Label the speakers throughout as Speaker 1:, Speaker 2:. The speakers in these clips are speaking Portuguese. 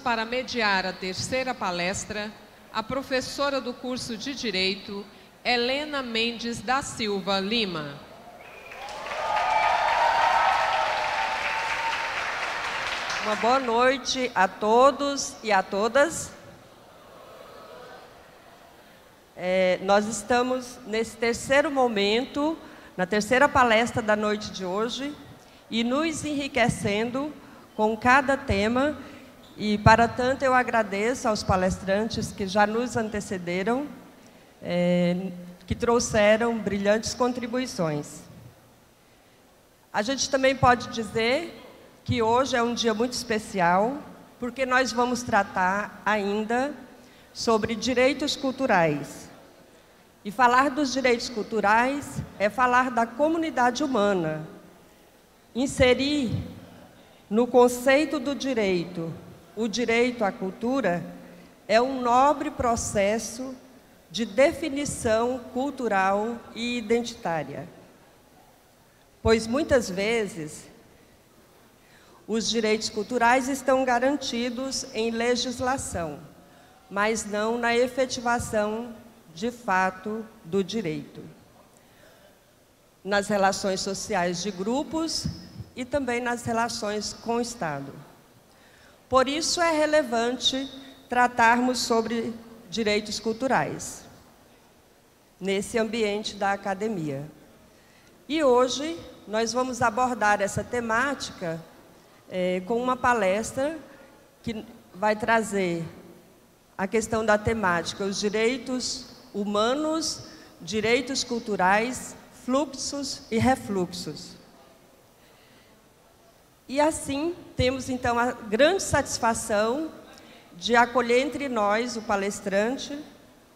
Speaker 1: para mediar a terceira palestra a professora do curso de Direito, Helena Mendes da Silva Lima.
Speaker 2: Uma boa noite a todos e a todas. Nós estamos nesse terceiro momento, na terceira palestra da noite de hoje, e nos enriquecendo com cada tema, e para tanto eu agradeço aos palestrantes que já nos antecederam, que trouxeram brilhantes contribuições. A gente também pode dizer que hoje é um dia muito especial, porque nós vamos tratar ainda sobre direitos culturais. E falar dos direitos culturais é falar da comunidade humana. Inserir no conceito do direito o direito à cultura é um nobre processo de definição cultural e identitária. Pois muitas vezes os direitos culturais estão garantidos em legislação, mas não na efetivação de fato do direito, nas relações sociais de grupos e também nas relações com o Estado. Por isso é relevante tratarmos sobre direitos culturais nesse ambiente da academia. E hoje nós vamos abordar essa temática com uma palestra que vai trazer a questão da temática, os direitos humanos, direitos culturais, fluxos e refluxos. E assim, temos então a grande satisfação de acolher entre nós o palestrante,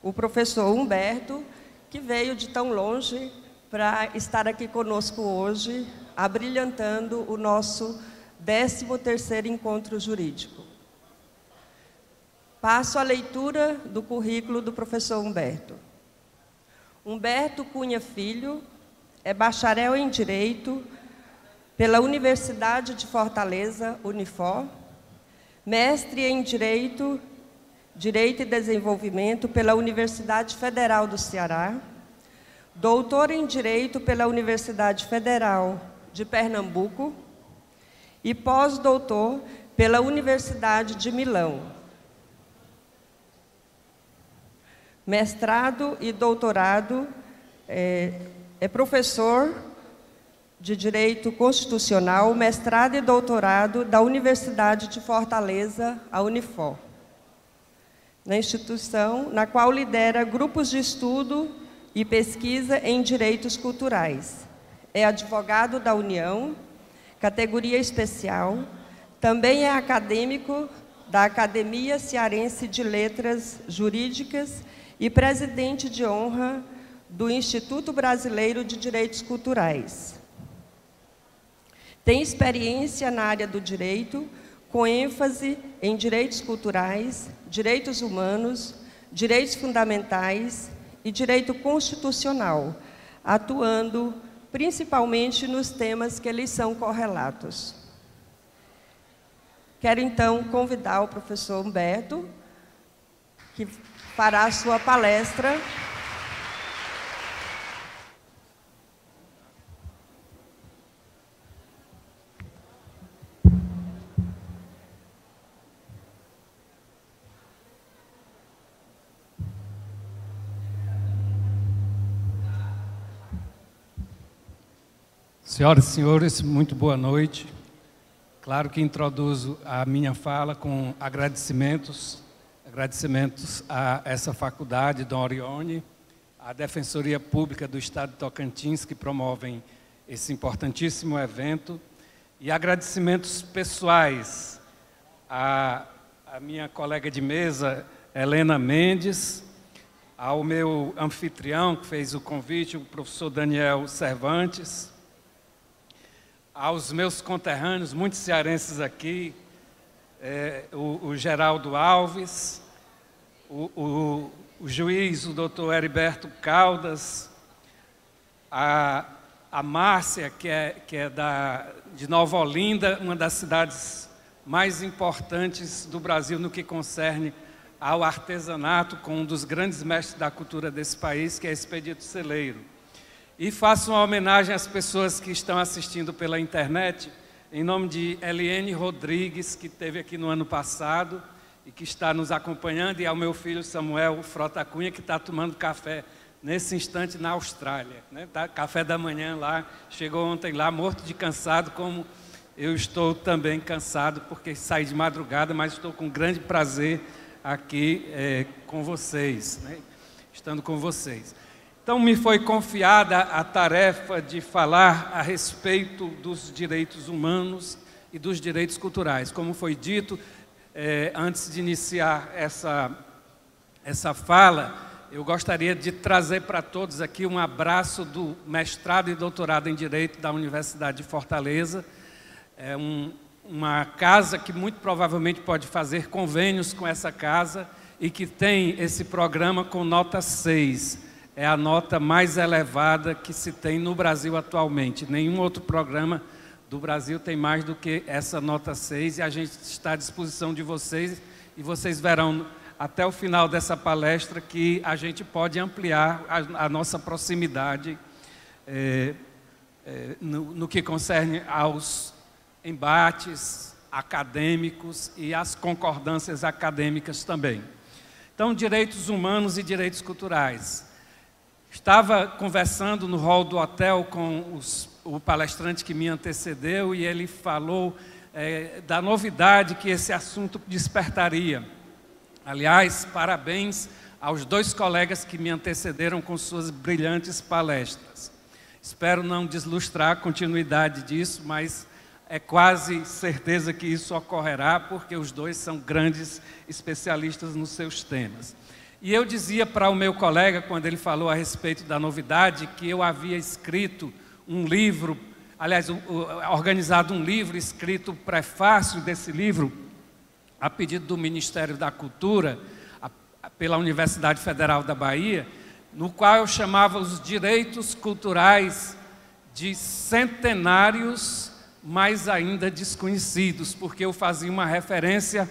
Speaker 2: o professor Humberto, que veio de tão longe para estar aqui conosco hoje, abrilhantando o nosso 13º Encontro Jurídico. Passo a leitura do currículo do professor Humberto. Humberto Cunha Filho é bacharel em Direito pela Universidade de Fortaleza, Unifor, mestre em Direito e Desenvolvimento pela Universidade Federal do Ceará, doutor em Direito pela Universidade Federal de Pernambuco e pós-doutor pela Universidade de Milão. Mestrado e doutorado, é professor de Direito Constitucional, mestrado e doutorado da Universidade de Fortaleza, a Unifor, na instituição na qual lidera grupos de estudo e pesquisa em direitos culturais. É advogado da União, categoria especial, também é acadêmico da Academia Cearense de Letras Jurídicas e presidente de honra do Instituto Brasileiro de Direitos Culturais. Tem experiência na área do direito, com ênfase em direitos culturais, direitos humanos, direitos fundamentais e direito constitucional, atuando principalmente nos temas que lhes são correlatos. Quero, então, convidar o professor Humberto, que fará a sua palestra.
Speaker 3: Senhoras e senhores, muito boa noite. Claro que introduzo a minha fala com agradecimentos a essa faculdade, Dom Orione, à Defensoria Pública do Estado de Tocantins, que promovem esse importantíssimo evento, e agradecimentos pessoais à minha colega de mesa, Helena Mendes, ao meu anfitrião, que fez o convite, o professor Daniel Cervantes, aos meus conterrâneos, muitos cearenses aqui, o Geraldo Alves, o juiz, o doutor Heriberto Caldas, a Márcia, que é de Nova Olinda, uma das cidades mais importantes do Brasil no que concerne ao artesanato, com um dos grandes mestres da cultura desse país, que é Expedito Celeiro. E faço uma homenagem às pessoas que estão assistindo pela internet, em nome de Eliane Rodrigues, que esteve aqui no ano passado e que está nos acompanhando, e ao meu filho Samuel Frota Cunha, que está tomando café nesse instante na Austrália, né? Tá, café da manhã lá, chegou ontem lá, morto de cansado, como eu estou também cansado, porque saí de madrugada, mas estou com grande prazer aqui com vocês, né? Estando com vocês. Então, me foi confiada a tarefa de falar a respeito dos direitos humanos e dos direitos culturais. Como foi dito, antes de iniciar essa fala, eu gostaria de trazer para todos aqui um abraço do mestrado e doutorado em Direito da Universidade de Fortaleza. É uma casa que muito provavelmente pode fazer convênios com essa casa e que tem esse programa com nota 6. É a nota mais elevada que se tem no Brasil atualmente. Nenhum outro programa do Brasil tem mais do que essa nota 6, e a gente está à disposição de vocês, e vocês verão até o final dessa palestra que a gente pode ampliar a nossa proximidade no que concerne aos embates acadêmicos e às concordâncias acadêmicas também. Então, direitos humanos e direitos culturais. Estava conversando no hall do hotel com o palestrante que me antecedeu, e ele falou da novidade que esse assunto despertaria. Aliás, parabéns aos 2 colegas que me antecederam com suas brilhantes palestras. Espero não deslustrar a continuidade disso, mas é quase certeza que isso ocorrerá, porque os 2 são grandes especialistas nos seus temas. E eu dizia para o meu colega, quando ele falou a respeito da novidade, que eu havia escrito um livro, aliás, organizado um livro, escrito o prefácio desse livro, a pedido do Ministério da Cultura, pela Universidade Federal da Bahia, no qual eu chamava os direitos culturais de centenários, mas ainda desconhecidos, porque eu fazia uma referência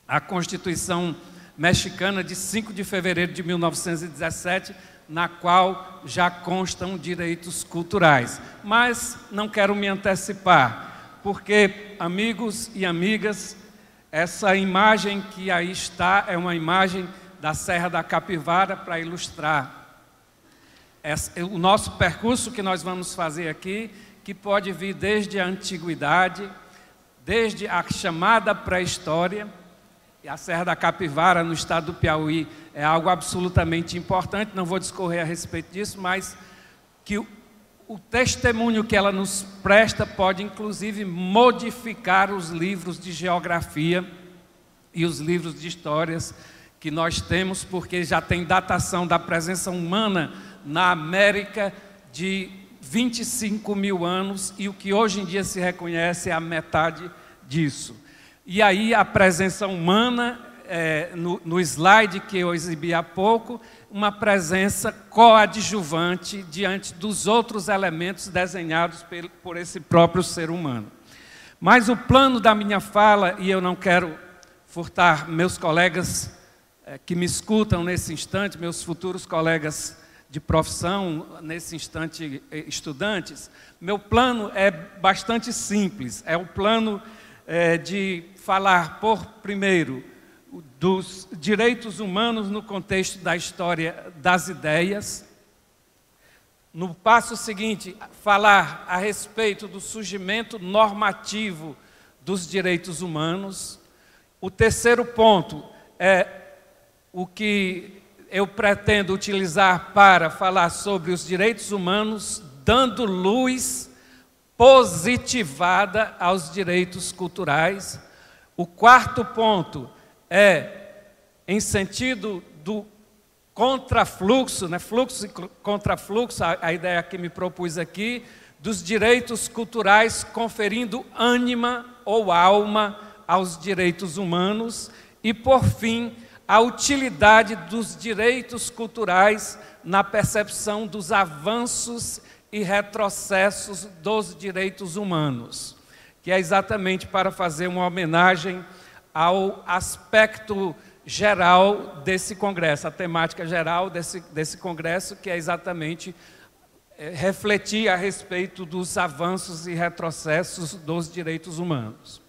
Speaker 3: à Constituição mexicana de 5 de fevereiro de 1917, na qual já constam direitos culturais. Mas não quero me antecipar, porque, amigos e amigas, essa imagem que aí está é uma imagem da Serra da Capivara para ilustrar o nosso percurso que nós vamos fazer aqui, que pode vir desde a antiguidade, desde a chamada pré-história. E a Serra da Capivara, no estado do Piauí, é algo absolutamente importante, não vou discorrer a respeito disso, mas que o testemunho que ela nos presta pode, inclusive, modificar os livros de geografia e os livros de histórias que nós temos, porque já tem datação da presença humana na América de 25 mil anos, e o que hoje em dia se reconhece é a metade disso. E aí a presença humana, no slide que eu exibi há pouco, uma presença coadjuvante diante dos outros elementos desenhados por esse próprio ser humano. Mas o plano da minha fala, e eu não quero furtar meus colegas que me escutam nesse instante, meus futuros colegas de profissão, nesse instante estudantes, meu plano é bastante simples, é o plano de falar, primeiro, dos direitos humanos no contexto da história das ideias. No passo seguinte, falar a respeito do surgimento normativo dos direitos humanos. O terceiro ponto é o que eu pretendo utilizar para falar sobre os direitos humanos, dando luz positivada aos direitos culturais. O quarto ponto é em sentido do contrafluxo, né? Fluxo e contrafluxo, a ideia que me propus aqui, dos direitos culturais conferindo ânima ou alma aos direitos humanos. E, por fim, a utilidade dos direitos culturais na percepção dos avanços e retrocessos dos direitos humanos. que é exatamente para fazer uma homenagem ao aspecto geral desse congresso, a temática geral desse congresso, que é exatamente refletir a respeito dos avanços e retrocessos dos direitos humanos.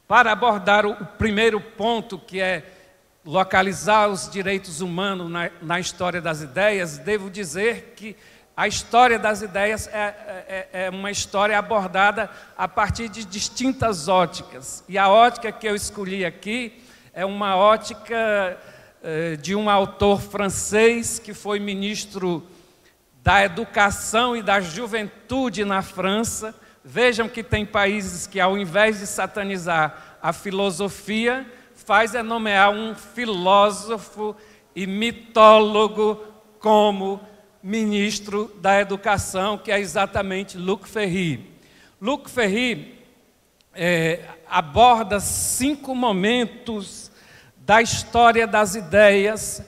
Speaker 3: Para abordar o primeiro ponto, que é localizar os direitos humanos na história das ideias, devo dizer que a história das ideias é uma história abordada a partir de distintas óticas. E a ótica que eu escolhi aqui é uma ótica de um autor francês que foi ministro da Educação e da Juventude na França. Vejam que tem países que, ao invés de satanizar a filosofia, faz é nomear um filósofo e mitólogo como ministro da Educação, que é exatamente Luc Ferry. Luc Ferry aborda 5 momentos da história das ideias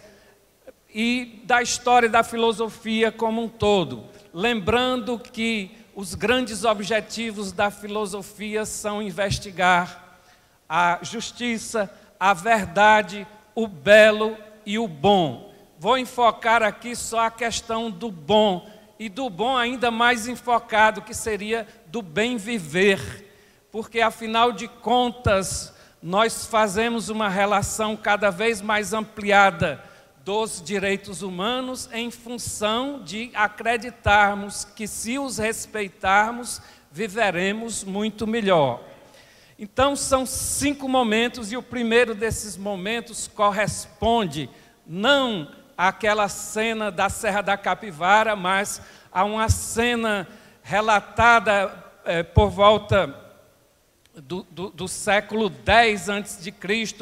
Speaker 3: e da história da filosofia como um todo, lembrando que os grandes objetivos da filosofia são investigar a justiça, a verdade, o belo e o bom. Vou enfocar aqui só a questão do bom, e do bom ainda mais enfocado, que seria do bem viver, porque afinal de contas nós fazemos uma relação cada vez mais ampliada dos direitos humanos em função de acreditarmos que, se os respeitarmos, viveremos muito melhor. Então são 5 momentos, e o primeiro desses momentos corresponde não àquela cena da Serra da Capivara, mas a uma cena relatada por volta do século X a.C.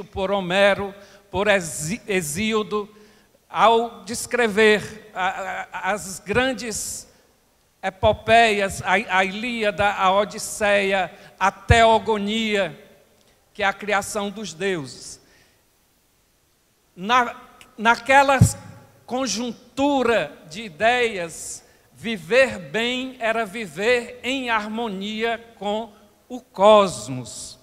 Speaker 3: por Homero, por Hesíodo, ao descrever as grandes epopeias, a Ilíada, a Odisseia, a Teogonia, que é a criação dos deuses. Naquela conjuntura de ideias, viver bem era viver em harmonia com o cosmos.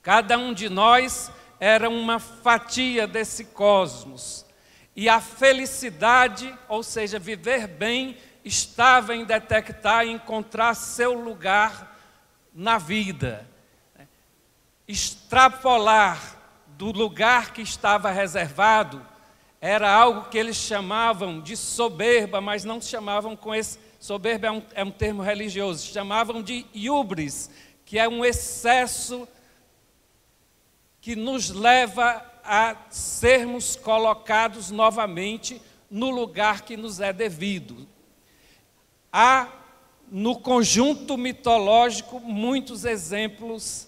Speaker 3: Cada um de nós era uma fatia desse cosmos. E a felicidade, ou seja, viver bem, estava em detectar e encontrar seu lugar na vida. Extrapolar do lugar que estava reservado era algo que eles chamavam de soberba, mas não chamavam com esse... Soberba é um termo religioso, chamavam de hubris, que é um excesso que nos leva a sermos colocados novamente no lugar que nos é devido. Há, no conjunto mitológico, muitos exemplos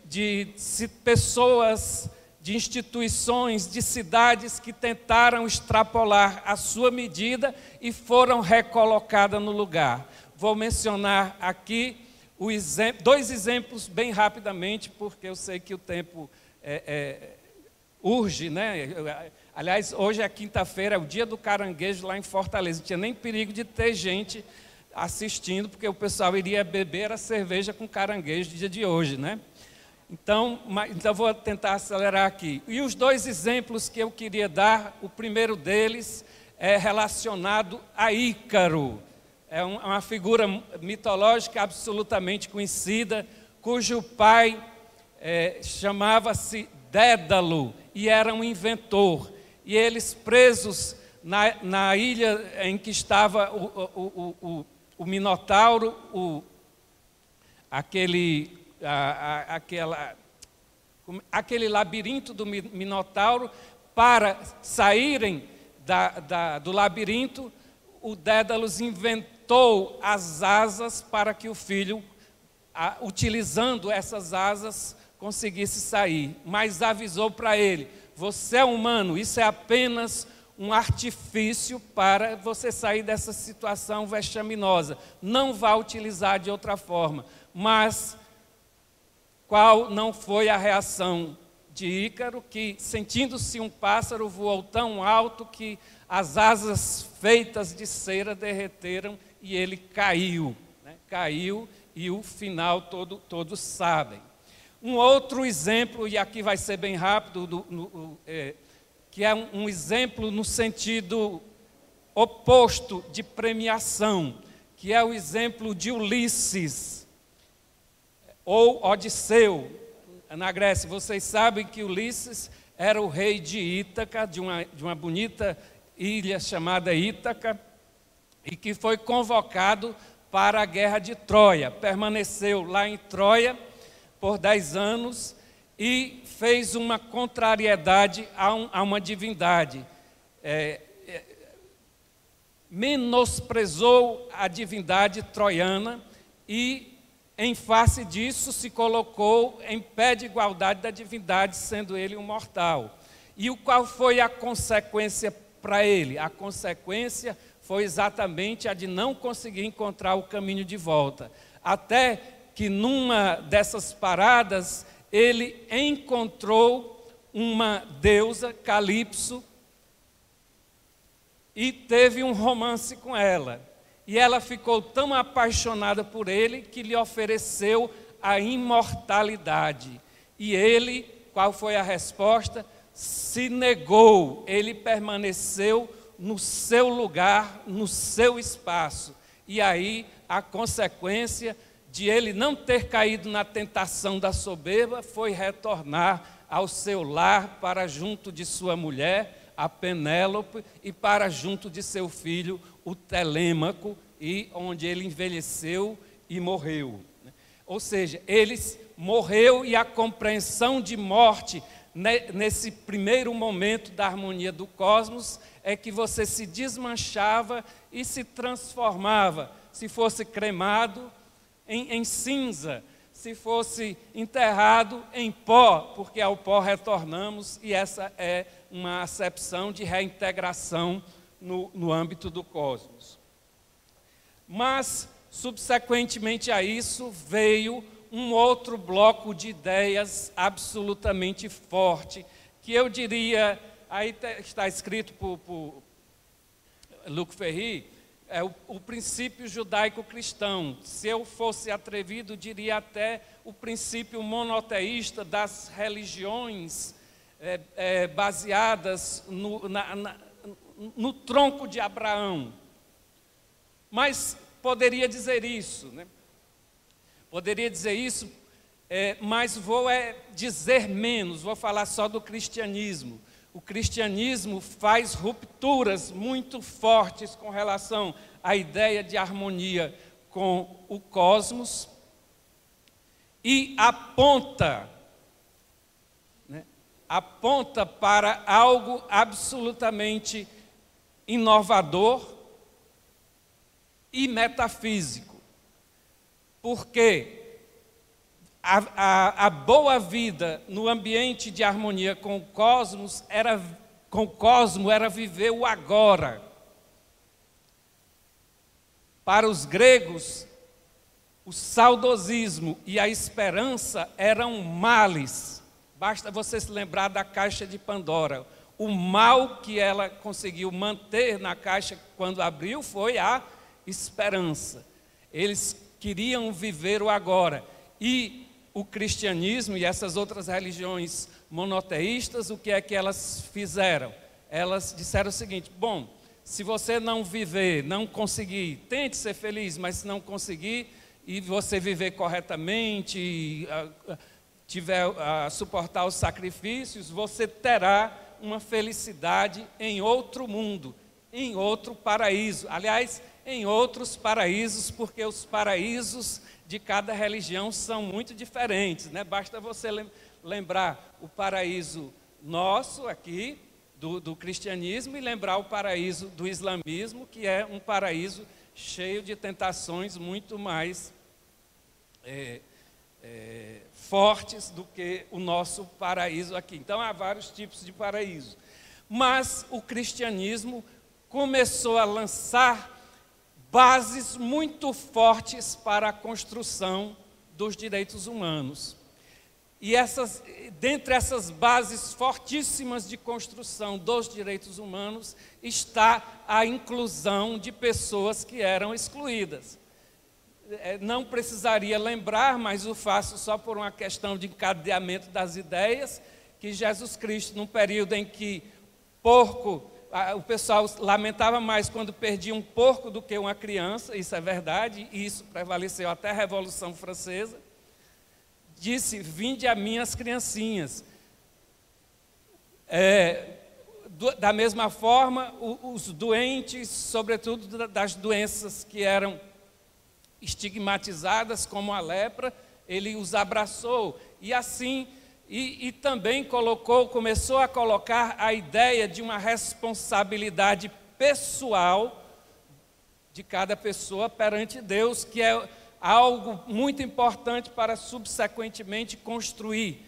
Speaker 3: de pessoas, de instituições, de cidades que tentaram extrapolar a sua medida e foram recolocadas no lugar. Vou mencionar aqui 2 exemplos bem rapidamente, porque eu sei que o tempo urge, né? Aliás, hoje é quinta-feira, é o dia do caranguejo lá em Fortaleza. Não tinha nem perigo de ter gente assistindo, porque o pessoal iria beber a cerveja com caranguejo no dia de hoje, né? Então vou tentar acelerar aqui. E os 2 exemplos que eu queria dar, o primeiro deles é relacionado a Ícaro. É uma figura mitológica absolutamente conhecida, cujo pai chamava-se Dédalo e era um inventor. E eles, presos na ilha em que estava o Minotauro, aquele labirinto do Minotauro, para saírem do labirinto, o Dédalus inventou as asas para que o filho, utilizando essas asas, conseguisse sair. Mas avisou para ele: você é humano, isso é apenas um artifício para você sair dessa situação vexaminosa. Não vá utilizar de outra forma. Mas qual não foi a reação de Ícaro, que, sentindo-se um pássaro, voou tão alto que as asas feitas de cera derreteram e ele caiu, né? Caiu e o final todos sabem. Um outro exemplo, e aqui vai ser bem rápido, que é um exemplo no sentido oposto de premiação, que é o exemplo de Ulisses, ou Odisseu, na Grécia. Vocês sabem que Ulisses era o rei de Ítaca, de uma bonita ilha chamada Ítaca, e que foi convocado para a guerra de Troia. Permaneceu lá em Troia por 10 anos e fez uma contrariedade a uma divindade. Menosprezou a divindade troiana e, em face disso, se colocou em pé de igualdade da divindade, sendo ele um mortal. E qual foi a consequência para ele? A consequência foi exatamente a de não conseguir encontrar o caminho de volta. Até que numa dessas paradas, ele encontrou uma deusa, Calipso, e teve um romance com ela. E ela ficou tão apaixonada por ele que lhe ofereceu a imortalidade. E ele, qual foi a resposta? Se negou. Ele permaneceu no seu lugar, no seu espaço. E aí a consequência de ele não ter caído na tentação da soberba foi retornar ao seu lar, para junto de sua mulher, a Penélope, e para junto de seu filho, o Telêmaco, e onde ele envelheceu e morreu. Ou seja, ele morreu, e a compreensão de morte nesse primeiro momento da harmonia do cosmos é que você se desmanchava e se transformava, se fosse cremado, em cinza, se fosse enterrado em pó, porque ao pó retornamos, e essa é uma acepção de reintegração no âmbito do cosmos. Mas, subsequentemente a isso, veio um outro bloco de ideias absolutamente forte, que eu diria, aí está escrito por Luc Ferry, é o princípio judaico-cristão. Se eu fosse atrevido, diria até o princípio monoteísta das religiões baseadas no tronco de Abraão. Mas poderia dizer isso, né? Poderia dizer isso, mas vou dizer menos, vou falar só do cristianismo. O cristianismo faz rupturas muito fortes com relação à ideia de harmonia com o cosmos e aponta para algo absolutamente inovador e metafísico. Porque a boa vida no ambiente de harmonia com o cosmos era viver o agora. Para os gregos, o saudosismo e a esperança eram males. Basta você se lembrar da caixa de Pandora. O mal que ela conseguiu manter na caixa quando abriu foi a esperança. Eles queriam viver o agora. E o cristianismo e essas outras religiões monoteístas, o que é que elas fizeram? Elas disseram o seguinte: bom, se você não viver, não conseguir, tente ser feliz, mas se não conseguir, e você viver corretamente, e tiver a suportar os sacrifícios, você terá uma felicidade em outro mundo, em outro paraíso. Aliás, em outros paraísos, porque os paraísos de cada religião são muito diferentes, né? Basta você lembrar o paraíso nosso aqui, do cristianismo, e lembrar o paraíso do islamismo, que é um paraíso cheio de tentações muito mais fortes do que o nosso paraíso aqui. Então, há vários tipos de paraíso. Mas o cristianismo começou a lançar bases muito fortes para a construção dos direitos humanos. E dentre essas bases fortíssimas de construção dos direitos humanos está a inclusão de pessoas que eram excluídas. não precisaria lembrar, mas o faço só por uma questão de encadeamento das ideias, que Jesus Cristo, num período em que o pessoal lamentava mais quando perdia um porco do que uma criança, isso é verdade, e isso prevaleceu até a Revolução Francesa, disse: vinde a mim as criancinhas. Da mesma forma, os doentes, sobretudo das doenças que eram estigmatizadas, como a lepra, ele os abraçou. E assim, e também começou a colocar a ideia de uma responsabilidade pessoal de cada pessoa perante Deus, que é algo muito importante para subsequentemente construir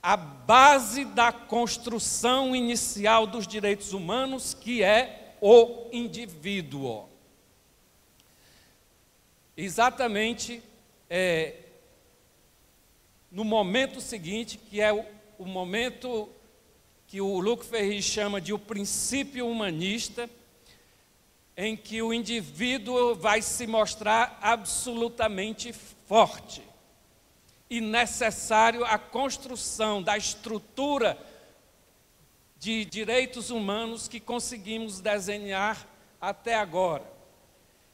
Speaker 3: a base da construção inicial dos direitos humanos, que é o indivíduo. Exatamente no momento seguinte, que é o momento que o Luc Ferry chama de o princípio humanista, em que o indivíduo vai se mostrar absolutamente forte e necessário a construção da estrutura de direitos humanos que conseguimos desenhar até agora.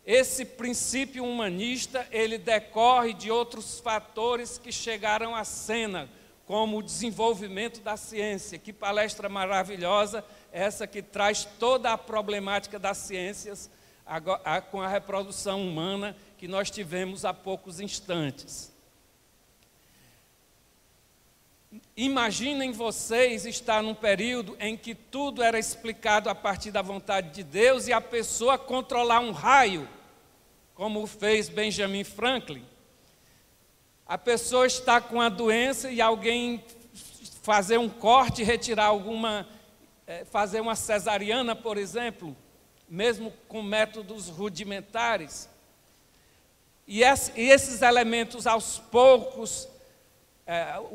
Speaker 3: Esse princípio humanista, ele decorre de outros fatores que chegaram à cena, como o desenvolvimento da ciência. Que palestra maravilhosa essa que traz toda a problemática das ciências com a reprodução humana que nós tivemos há poucos instantes. Imaginem vocês estar num período em que tudo era explicado a partir da vontade de Deus e a pessoa controlar um raio, como fez Benjamin Franklin. A pessoa está com a doença e alguém fazer um corte, retirar fazer uma cesariana, por exemplo, mesmo com métodos rudimentares. E esses elementos, aos poucos,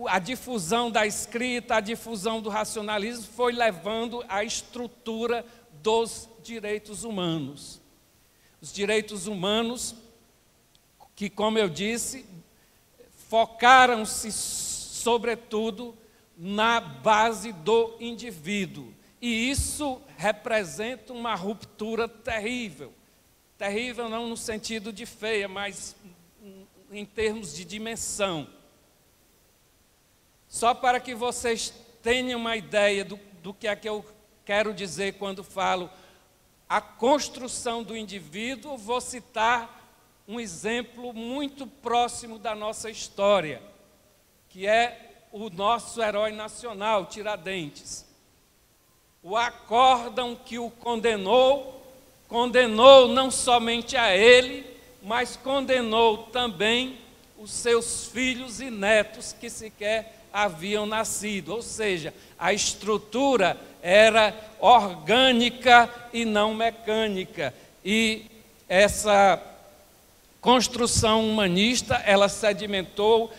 Speaker 3: a difusão da escrita, a difusão do racionalismo foi levando à estrutura dos direitos humanos. Os direitos humanos que, como eu disse, focaram-se sobretudo na base do indivíduo. E isso representa uma ruptura terrível. Terrível não no sentido de feia, mas em termos de dimensão. Só para que vocês tenham uma ideia do que é que eu quero dizer quando falo a construção do indivíduo, vou citar um exemplo muito próximo da nossa história, que é o nosso herói nacional, Tiradentes. O acórdão que o condenou não somente a ele, mas condenou também os seus filhos e netos que sequer haviam nascido, ou seja, a estrutura era orgânica e não mecânica, e essa construção humanista, ela sedimentou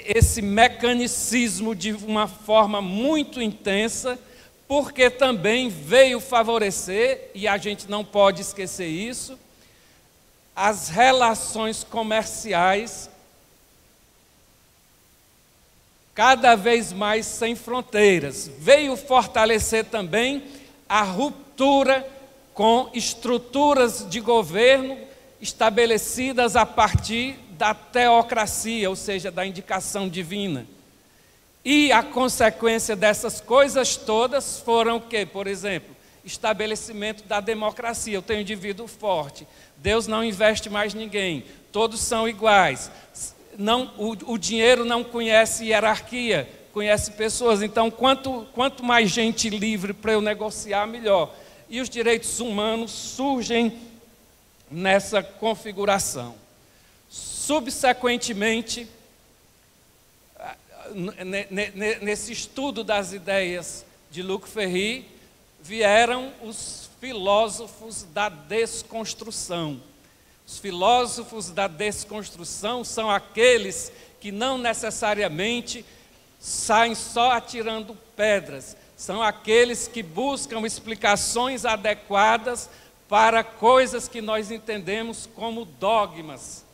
Speaker 3: esse mecanicismo de uma forma muito intensa, porque também veio favorecer, e a gente não pode esquecer isso, as relações comerciais cada vez mais sem fronteiras. Veio fortalecer também a ruptura com estruturas de governo estabelecidas a partir da teocracia, ou seja, da indicação divina. E a consequência dessas coisas todas foram o quê? Por exemplo, estabelecimento da democracia. Eu tenho um indivíduo forte, Deus não investe mais ninguém, todos são iguais. O dinheiro não conhece hierarquia, conhece pessoas. Então, quanto mais gente livre para eu negociar, melhor. E os direitos humanos surgem nessa configuração. Subsequentemente, nesse estudo das ideias de Luc Ferry, vieram os filósofos da desconstrução. Os filósofos da desconstrução são aqueles que não necessariamente saem só atirando pedras, são aqueles que buscam explicações adequadas para coisas que nós entendemos como dogmas.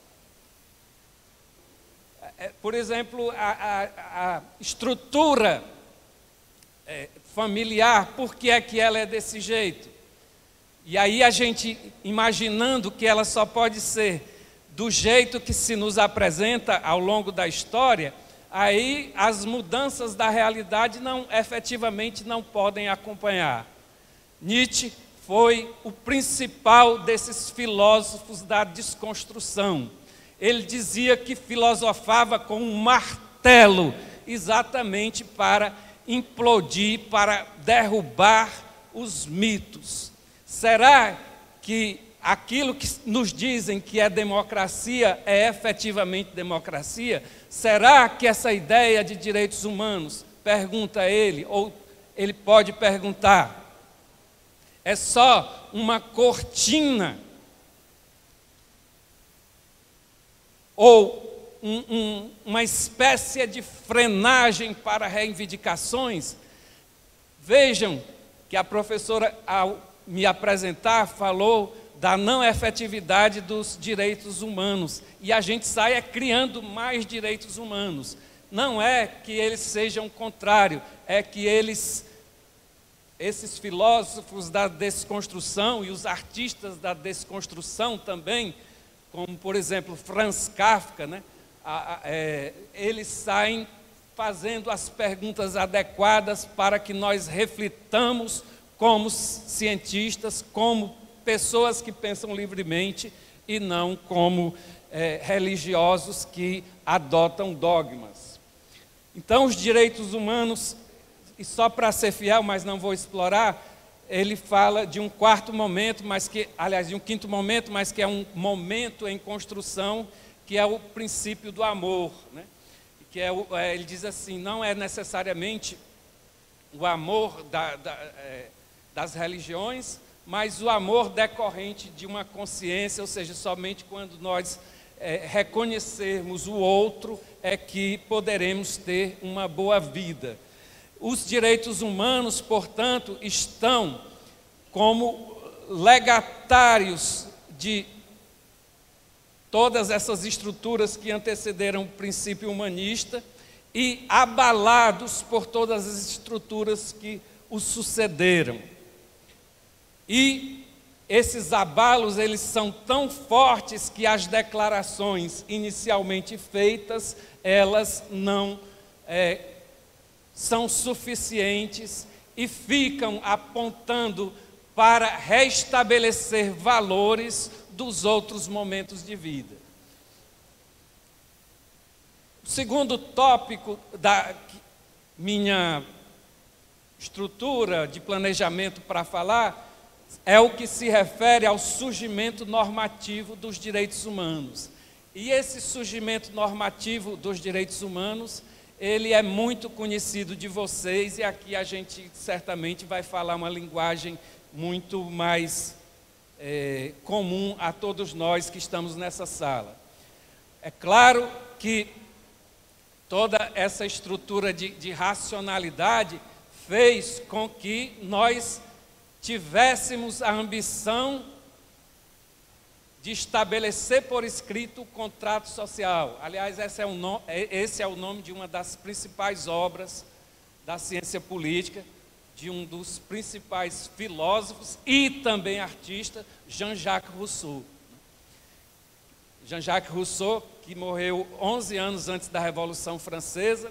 Speaker 3: Por exemplo, a estrutura familiar, por que é que ela é desse jeito? E aí a gente, imaginando que ela só pode ser do jeito que se nos apresenta ao longo da história, aí as mudanças da realidade efetivamente não podem acompanhar. Nietzsche foi o principal desses filósofos da desconstrução. Ele dizia que filosofava com um martelo, exatamente para implodir, para derrubar os mitos. Será que aquilo que nos dizem que é democracia é efetivamente democracia? Será que essa ideia de direitos humanos, pergunta ele, ou ele pode perguntar, é só uma cortina ou uma espécie de frenagem para reivindicações? Vejam que a professora, ao me apresentar, falou da não efetividade dos direitos humanos, e a gente sai criando mais direitos humanos. Não é que eles sejam contrários, é que esses filósofos da desconstrução e os artistas da desconstrução também, como por exemplo Franz Kafka, né? Eles saem fazendo as perguntas adequadas para que nós reflitamos como cientistas, como pessoas que pensam livremente e não como religiosos que adotam dogmas. Então, os direitos humanos, e só para ser fiel, mas não vou explorar, ele fala de um quarto momento, de um quinto momento, mas que é um momento em construção, que é o princípio do amor, né? Ele diz assim, não é necessariamente o amor das religiões, mas o amor decorrente de uma consciência, ou seja, somente quando nós reconhecermos o outro é que poderemos ter uma boa vida. Os direitos humanos, portanto, estão como legatários de todas essas estruturas que antecederam o princípio humanista e abalados por todas as estruturas que o sucederam. E esses abalos, eles são tão fortes que as declarações inicialmente feitas, elas não são suficientes e ficam apontando para restabelecer valores dos outros momentos de vida. O segundo tópico da minha estrutura de planejamento para falar é o que se refere ao surgimento normativo dos direitos humanos. E esse surgimento normativo dos direitos humanos, ele é muito conhecido de vocês, e aqui a gente certamente vai falar uma linguagem muito mais comum a todos nós que estamos nessa sala. É claro que toda essa estrutura de racionalidade fez com que nós tivéssemos a ambição de estabelecer por escrito o contrato social. Aliás, esse é o nome de uma das principais obras da ciência política, de um dos principais filósofos e também artista, Jean-Jacques Rousseau. Jean-Jacques Rousseau, que morreu 11 anos antes da Revolução Francesa,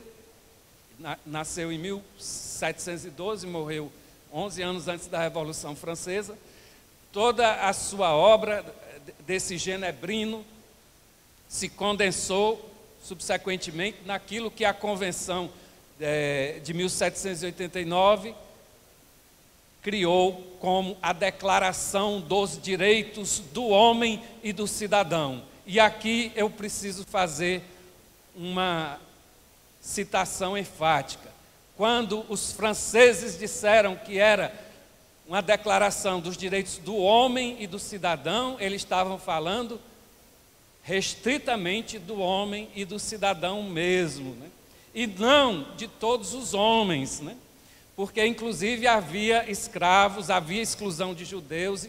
Speaker 3: nasceu em 1712, morreu 11 anos antes da Revolução Francesa. Toda a sua obra desse genebrino se condensou subsequentemente naquilo que a Convenção de 1789 criou como a Declaração dos Direitos do Homem e do Cidadão. E aqui eu preciso fazer uma citação enfática. Quando os franceses disseram que era uma declaração dos direitos do homem e do cidadão, eles estavam falando restritamente do homem e do cidadão mesmo, né? E não de todos os homens, né? Porque inclusive havia escravos, havia exclusão de judeus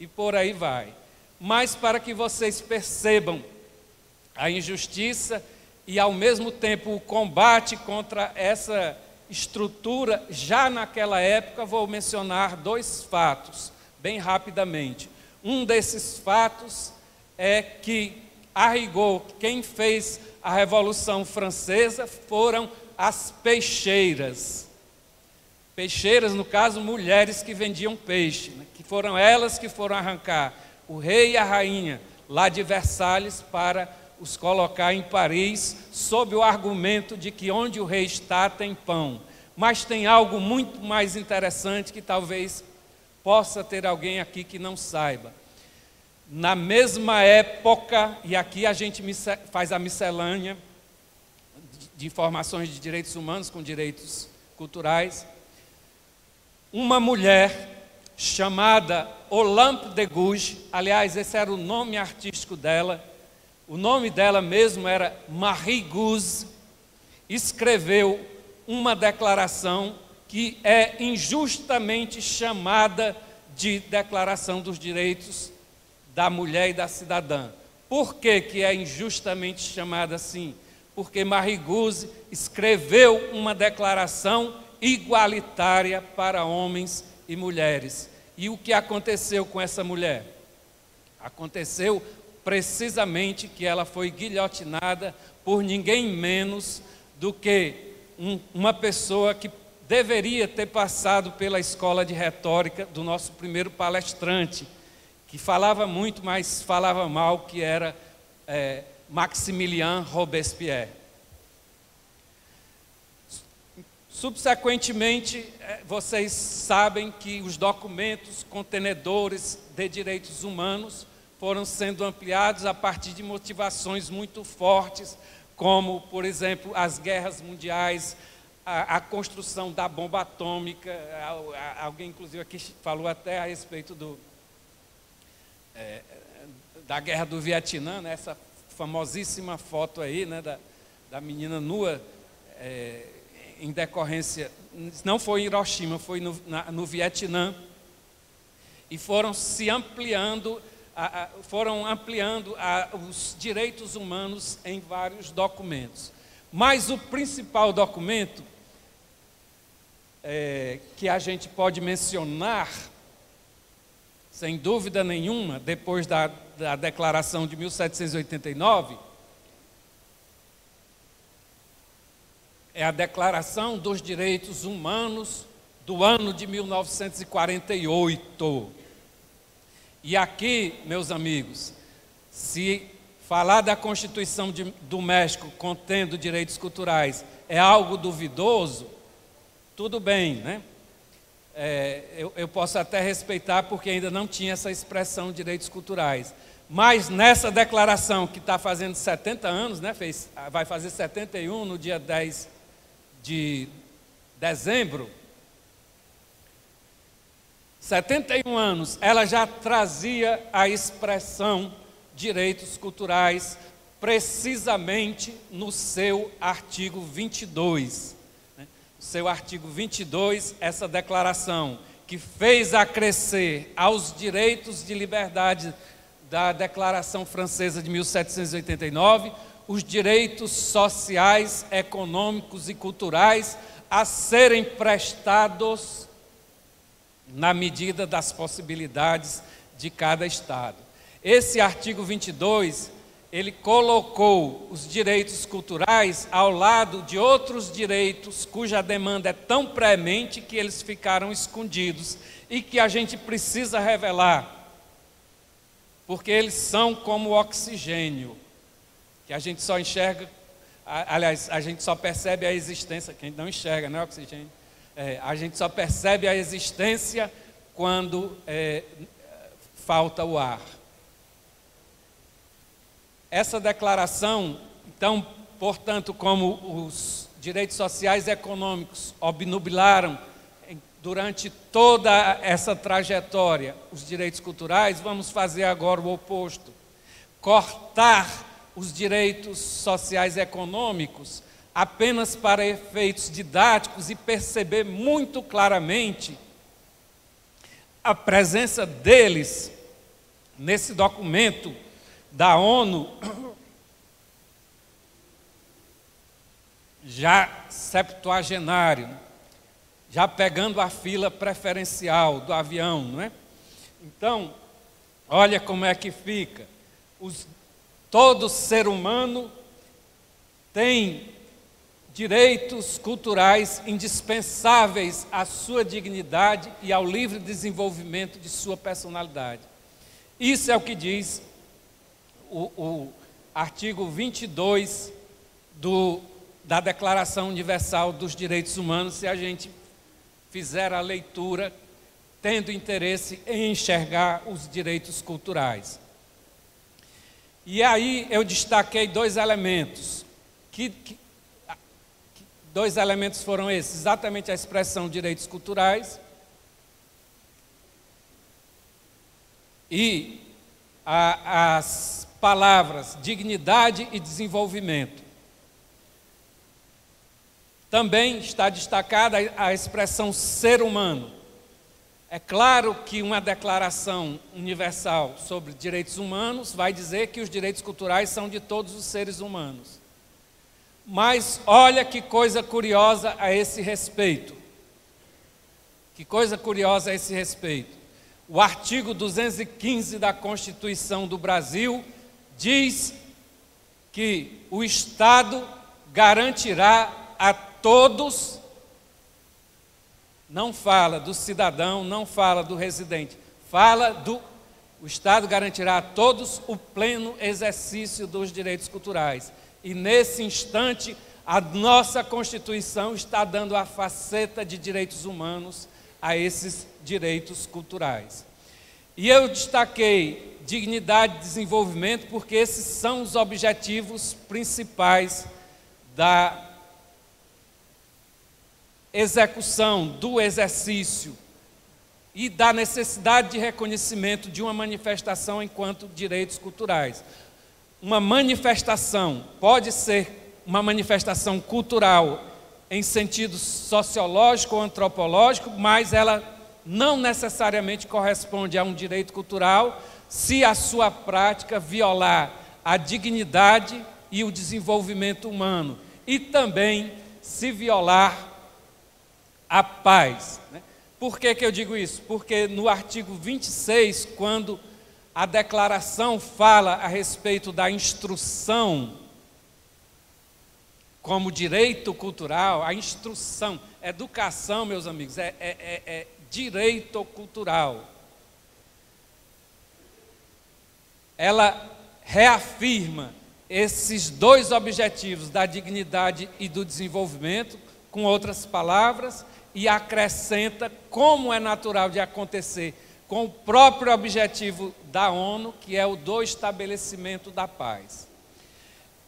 Speaker 3: e por aí vai. Mas para que vocês percebam a injustiça e, ao mesmo tempo, o combate contra essa estrutura, já naquela época, vou mencionar 2 fatos, bem rapidamente. Um desses fatos é que, a rigor, quem fez a Revolução Francesa foram as peixeiras. Peixeiras, no caso, mulheres que vendiam peixe, né? Que foram elas que foram arrancar o rei e a rainha lá de Versalhes para os colocar em Paris, sob o argumento de que onde o rei está tem pão. Mas tem algo muito mais interessante que talvez possa ter alguém aqui que não saiba. Na mesma época, e aqui a gente faz a miscelânea de informações de direitos humanos com direitos culturais, uma mulher chamada Olympe de Gouges, aliás, esse era o nome artístico dela, o nome dela mesmo era Marie Gouges, escreveu uma declaração que é injustamente chamada de Declaração dos Direitos da Mulher e da Cidadã. Por que é injustamente chamada assim? Porque Marie Gouges escreveu uma declaração igualitária para homens e mulheres. E o que aconteceu com essa mulher? Aconteceu precisamente que ela foi guilhotinada por ninguém menos do que uma pessoa que deveria ter passado pela escola de retórica do nosso primeiro palestrante, que falava muito, mas falava mal, que era Maximilien Robespierre. Subsequentemente, vocês sabem que os documentos contenedores de direitos humanos foram sendo ampliados a partir de motivações muito fortes, como, por exemplo, as guerras mundiais, a construção da bomba atômica. Alguém, inclusive, aqui falou até a respeito da guerra do Vietnã, né? Essa famosíssima foto aí, né, da menina nua, em decorrência, não foi em Hiroshima, foi no Vietnã, e foram se ampliando, os direitos humanos em vários documentos. Mas o principal documento que a gente pode mencionar, sem dúvida nenhuma, depois da Declaração de 1789, é a Declaração dos Direitos Humanos do ano de 1948. E aqui, meus amigos, se falar da Constituição do México contendo direitos culturais é algo duvidoso, tudo bem, né? Eu posso até respeitar, porque ainda não tinha essa expressão direitos culturais. Mas nessa declaração, que está fazendo 70 anos, né? Vai fazer 71 no dia 10 de dezembro, 71 anos, ela já trazia a expressão direitos culturais, precisamente no seu artigo 22. No seu artigo 22, essa declaração, que fez acrescer aos direitos de liberdade da Declaração Francesa de 1789, os direitos sociais, econômicos e culturais a serem prestados na medida das possibilidades de cada Estado. Esse artigo 22, ele colocou os direitos culturais ao lado de outros direitos cuja demanda é tão premente que eles ficaram escondidos e que a gente precisa revelar, porque eles são como o oxigênio, que a gente só enxerga, aliás, a gente só percebe a existência, quem não enxerga, não é oxigênio, a gente só percebe a existência quando falta o ar. Essa declaração, então, portanto, como os direitos sociais e econômicos obnubilaram durante toda essa trajetória os direitos culturais, vamos fazer agora o oposto. Cortar os direitos sociais e econômicos apenas para efeitos didáticos e perceber muito claramente a presença deles nesse documento da ONU, já septuagenário, já pegando a fila preferencial do avião, não é? Então, olha como é que fica. Todo ser humano tem direitos culturais indispensáveis à sua dignidade e ao livre desenvolvimento de sua personalidade. Isso é o que diz o artigo 22 da Declaração Universal dos Direitos Humanos, se a gente fizer a leitura tendo interesse em enxergar os direitos culturais. E aí eu destaquei dois elementos. Dois elementos foram esses, exatamente a expressão direitos culturais e as palavras dignidade e desenvolvimento. Também está destacada a expressão ser humano. É claro que uma declaração universal sobre direitos humanos vai dizer que os direitos culturais são de todos os seres humanos. Mas olha que coisa curiosa a esse respeito. Que coisa curiosa a esse respeito. O artigo 215 da Constituição do Brasil diz que o Estado garantirá a todos, não fala do cidadão, não fala do residente, o Estado garantirá a todos o pleno exercício dos direitos culturais. E nesse instante, a nossa Constituição está dando a faceta de direitos humanos a esses direitos culturais. E eu destaquei dignidade e desenvolvimento porque esses são os objetivos principais da execução, do exercício e da necessidade de reconhecimento de uma manifestação enquanto direitos culturais. Uma manifestação pode ser uma manifestação cultural em sentido sociológico ou antropológico, mas ela não necessariamente corresponde a um direito cultural se a sua prática violar a dignidade e o desenvolvimento humano e também se violar a paz. Por que eu digo isso? Porque no artigo 26, quando a declaração fala a respeito da instrução como direito cultural, a instrução, educação, meus amigos, é direito cultural. Ela reafirma esses dois objetivos da dignidade e do desenvolvimento, com outras palavras, e acrescenta, como é natural de acontecer, com o próprio objetivo da ONU, que é o do estabelecimento da paz.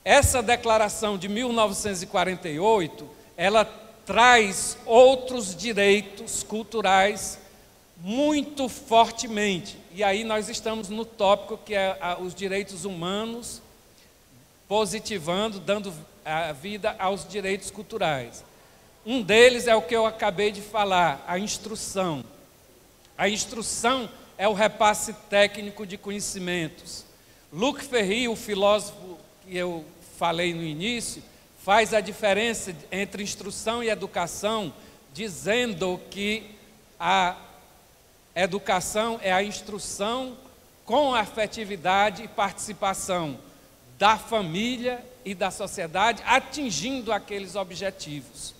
Speaker 3: Essa declaração de 1948, ela traz outros direitos culturais muito fortemente. E aí nós estamos no tópico que é os direitos humanos, positivando, dando vida aos direitos culturais. Um deles é o que eu acabei de falar, a instrução. A instrução é o repasse técnico de conhecimentos. Luc Ferry, o filósofo que eu falei no início, faz a diferença entre instrução e educação, dizendo que a educação é a instrução com afetividade e participação da família e da sociedade, atingindo aqueles objetivos.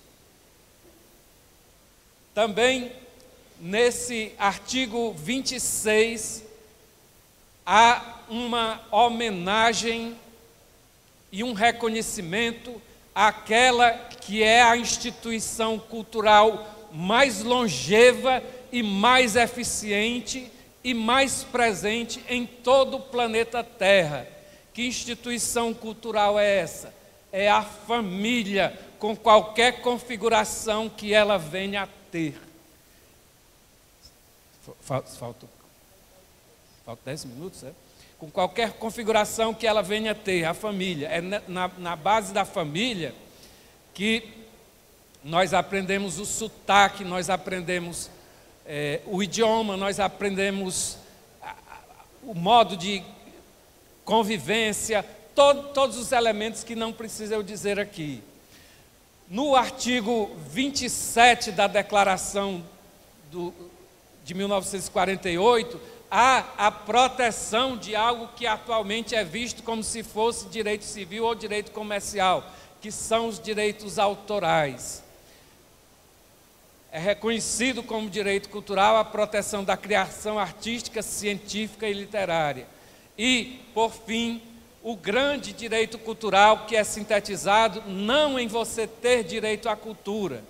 Speaker 3: Também, nesse artigo 26, há uma homenagem e um reconhecimento àquela que é a instituição cultural mais longeva e mais eficiente e mais presente em todo o planeta Terra. Que instituição cultural é essa? É a família, com qualquer configuração que ela venha a ter. Falta 10 minutos, é? Com qualquer configuração que ela venha a ter, a família. É na base da família que nós aprendemos o sotaque, nós aprendemos o idioma, nós aprendemos o modo de convivência, todos os elementos que não preciso eu dizer aqui. No artigo 27 da Declaração de 1948, há a proteção de algo que atualmente é visto como se fosse direito civil ou direito comercial, que são os direitos autorais. É reconhecido como direito cultural a proteção da criação artística, científica e literária. E, por fim, o grande direito cultural, que é sintetizado não em você ter direito à cultura.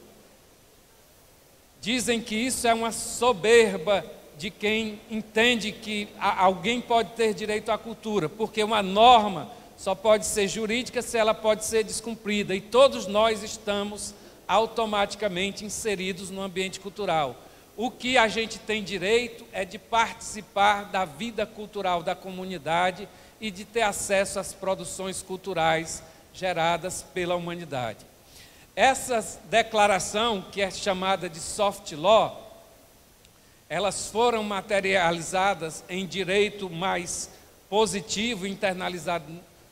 Speaker 3: Dizem que isso é uma soberba de quem entende que alguém pode ter direito à cultura, porque uma norma só pode ser jurídica se ela pode ser descumprida, e todos nós estamos automaticamente inseridos no ambiente cultural. O que a gente tem direito é de participar da vida cultural da comunidade e de ter acesso às produções culturais geradas pela humanidade. Essa declaração, que é chamada de soft law, elas foram materializadas em direito mais positivo, internalizado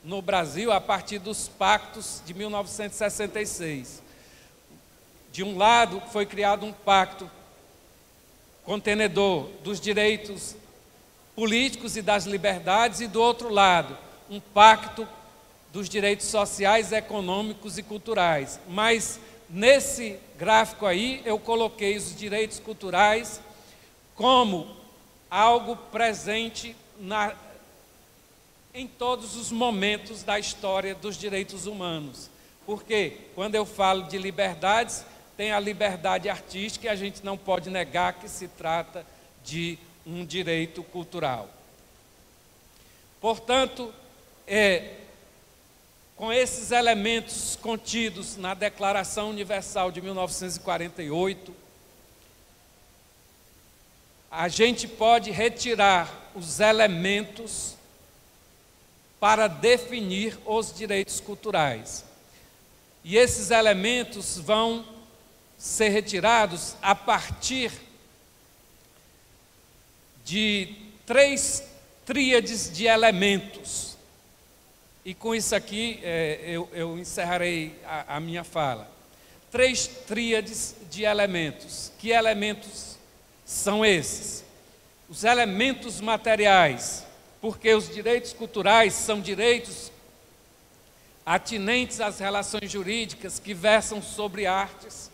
Speaker 3: no Brasil, a partir dos pactos de 1966. De um lado, foi criado um pacto contenedor dos direitos políticos e das liberdades, e do outro lado, um pacto dos direitos sociais, econômicos e culturais. Mas nesse gráfico aí, eu coloquei os direitos culturais como algo presente em todos os momentos da história dos direitos humanos. Porque quando eu falo de liberdades, tem a liberdade artística, e a gente não pode negar que se trata de um direito cultural. Portanto, com esses elementos contidos na Declaração Universal de 1948, a gente pode retirar os elementos para definir os direitos culturais. E esses elementos vão ser retirados a partir de 3 tríades de elementos. E com isso aqui eu encerrarei a minha fala. 3 tríades de elementos. Que elementos são esses? Os elementos materiais, porque os direitos culturais são direitos atinentes às relações jurídicas que versam sobre artes,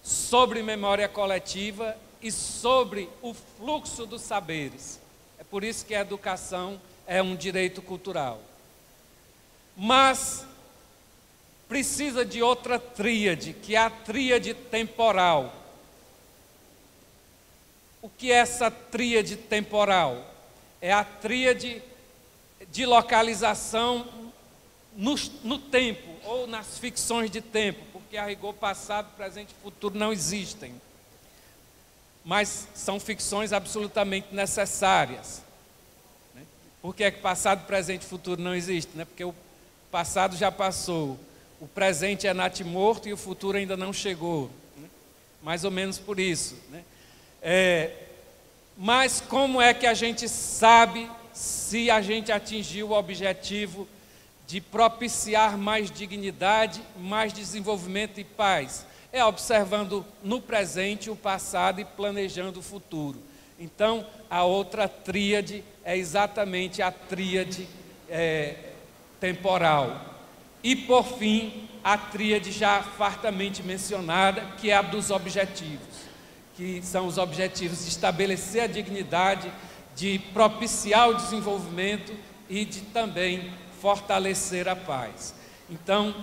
Speaker 3: sobre memória coletiva e sobre o fluxo dos saberes. É por isso que a educação é um direito cultural. Mas precisa de outra tríade, que é a tríade temporal. O que é essa tríade temporal? É a tríade de localização no tempo, ou nas ficções de tempo, porque a rigor passado, presente e futuro não existem. Mas são ficções absolutamente necessárias. Por que é que passado, presente e futuro não existem? Porque o passado já passou, o presente é natimorto e o futuro ainda não chegou. Mais ou menos por isso. Mas como é que a gente sabe se a gente atingiu o objetivo de propiciar mais dignidade, mais desenvolvimento e paz? É observando no presente o passado e planejando o futuro. Então, a outra tríade é exatamente a tríade temporal. E, por fim, a tríade já fartamente mencionada, que é a dos objetivos, que são os objetivos de estabelecer a dignidade, de propiciar o desenvolvimento e de também fortalecer a paz. Então,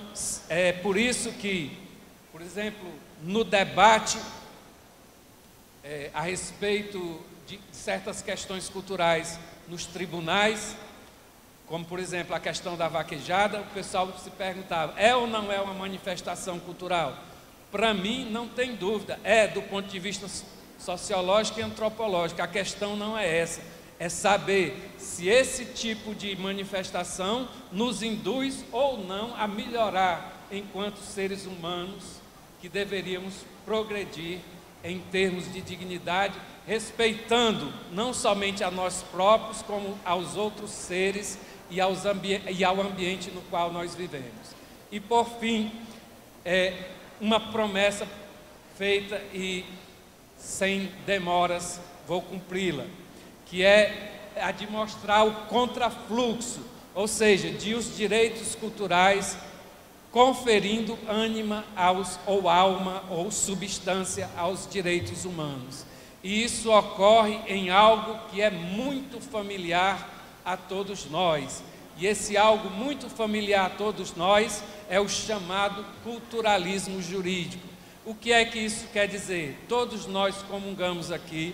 Speaker 3: é por isso que, por exemplo, no debate a respeito de certas questões culturais nos tribunais, como, por exemplo, a questão da vaquejada, o pessoal se perguntava, é ou não é uma manifestação cultural? Para mim, não tem dúvida, do ponto de vista sociológico e antropológico. A questão não é essa, é saber se esse tipo de manifestação nos induz ou não a melhorar enquanto seres humanos, que deveríamos progredir em termos de dignidade respeitando não somente a nós próprios, como aos outros seres e ao ambiente no qual nós vivemos. E por fim, uma promessa feita e sem demoras vou cumpri-la, que é a de mostrar o contrafluxo, ou seja, de os direitos culturais conferindo ânima ou alma ou substância aos direitos humanos. E isso ocorre em algo que é muito familiar a todos nós. E esse algo muito familiar a todos nós é o chamado culturalismo jurídico. O que é que isso quer dizer? Todos nós comungamos aqui,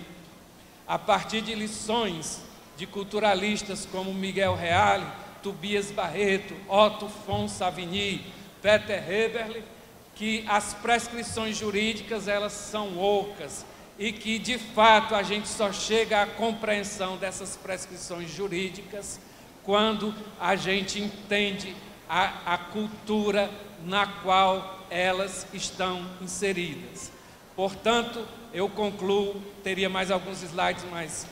Speaker 3: a partir de lições de culturalistas como Miguel Reale, Tobias Barreto, Otto von Savigny, Peter Heberle, que as prescrições jurídicas elas são ocas e que de fato a gente só chega à compreensão dessas prescrições jurídicas quando a gente entende a cultura na qual elas estão inseridas. Portanto, eu concluo, teria mais alguns slides, mas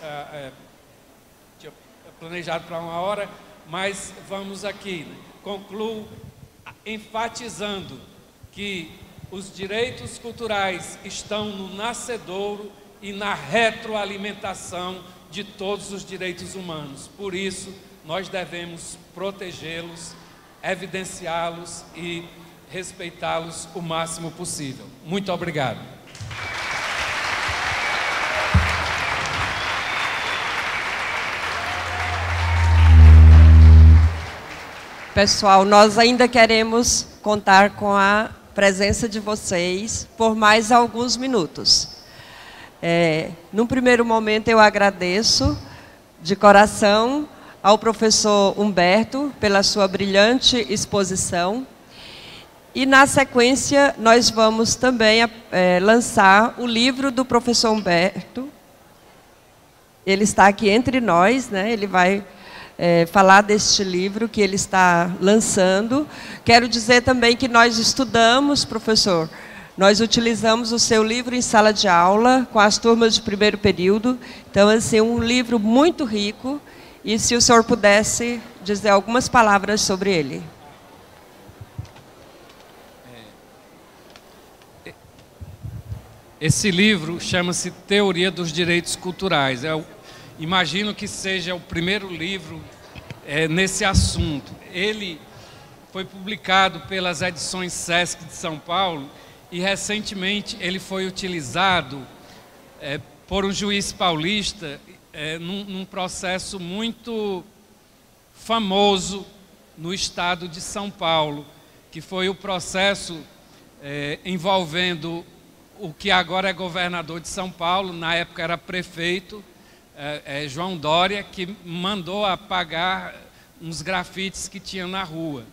Speaker 3: tinha planejado para 1 hora, mas vamos aqui. Concluo enfatizando que os direitos culturais estão no nascedouro e na retroalimentação de todos os direitos humanos. Por isso, nós devemos protegê-los, evidenciá-los e respeitá-los o máximo possível. Muito obrigado.
Speaker 2: Pessoal, nós ainda queremos contar com a presença de vocês por mais alguns minutos. Num primeiro momento, eu agradeço de coração ao professor Humberto pela sua brilhante exposição. E, na sequência, nós vamos também lançar o livro do professor Humberto. Ele está aqui entre nós, né? Ele vai falar deste livro que ele está lançando. Quero dizer também que nós estudamos, professor, nós utilizamos o seu livro em sala de aula com as turmas de primeiro período. Então, assim, um livro muito rico. E se o senhor pudesse dizer algumas palavras sobre ele.
Speaker 3: Esse livro chama-se Teoria dos Direitos Culturais. Imagino que seja o primeiro livro nesse assunto. Ele foi publicado pelas edições Sesc de São Paulo e recentemente ele foi utilizado por um juiz paulista num processo muito famoso no estado de São Paulo, que foi o processo envolvendo o que agora é governador de São Paulo, na época era prefeito, João Dória, que mandou apagar uns grafites que tinha na rua.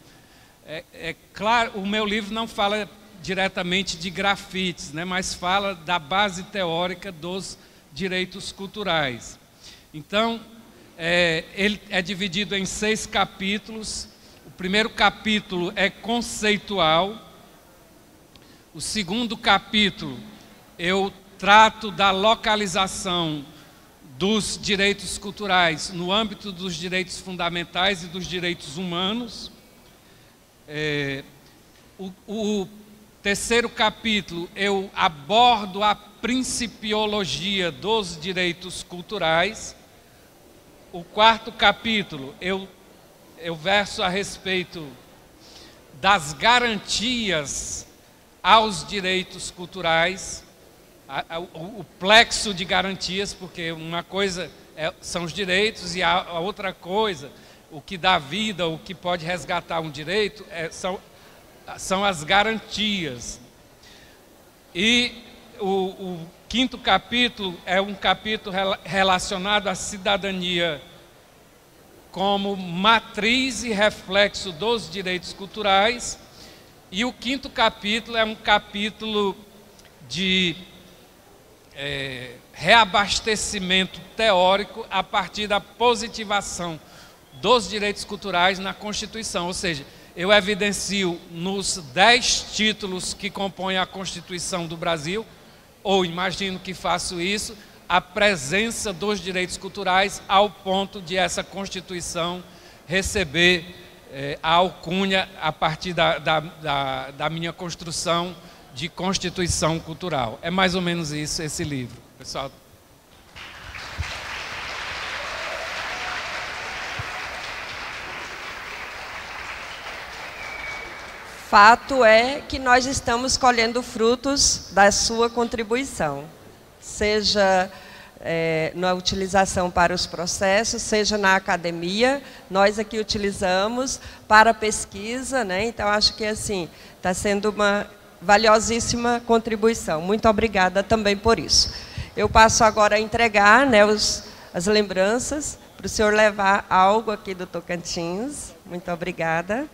Speaker 3: Claro, o meu livro não fala diretamente de grafites, né, mas fala da base teórica dos direitos culturais. Então, ele é dividido em 6 capítulos. O primeiro capítulo é conceitual. O segundo capítulo, eu trato da localização dos direitos culturais no âmbito dos direitos fundamentais e dos direitos humanos. O terceiro capítulo, eu abordo a principiologia dos direitos culturais. O quarto capítulo, eu verso a respeito das garantias aos direitos culturais, o plexo de garantias, porque uma coisa são os direitos e a outra coisa, o que dá vida, o que pode resgatar um direito, são as garantias. E o quinto capítulo é um capítulo relacionado à cidadania como matriz e reflexo dos direitos culturais. E o quinto capítulo é um capítulo de reabastecimento teórico a partir da positivação dos direitos culturais na Constituição. Ou seja, eu evidencio nos 10 títulos que compõem a Constituição do Brasil, ou imagino que faço isso, a presença dos direitos culturais ao ponto de essa Constituição receber a alcunha a partir da minha construção de Constituição Cultural. É mais ou menos isso, esse livro, pessoal.
Speaker 2: Fato é que nós estamos colhendo frutos da sua contribuição, seja na utilização para os processos, seja na academia, nós aqui utilizamos para pesquisa, né? Então acho que assim está sendo uma valiosíssima contribuição. Muito obrigada também por isso. Eu passo agora a entregar, né, as lembranças para o senhor levar algo aqui do Tocantins. Muito obrigada.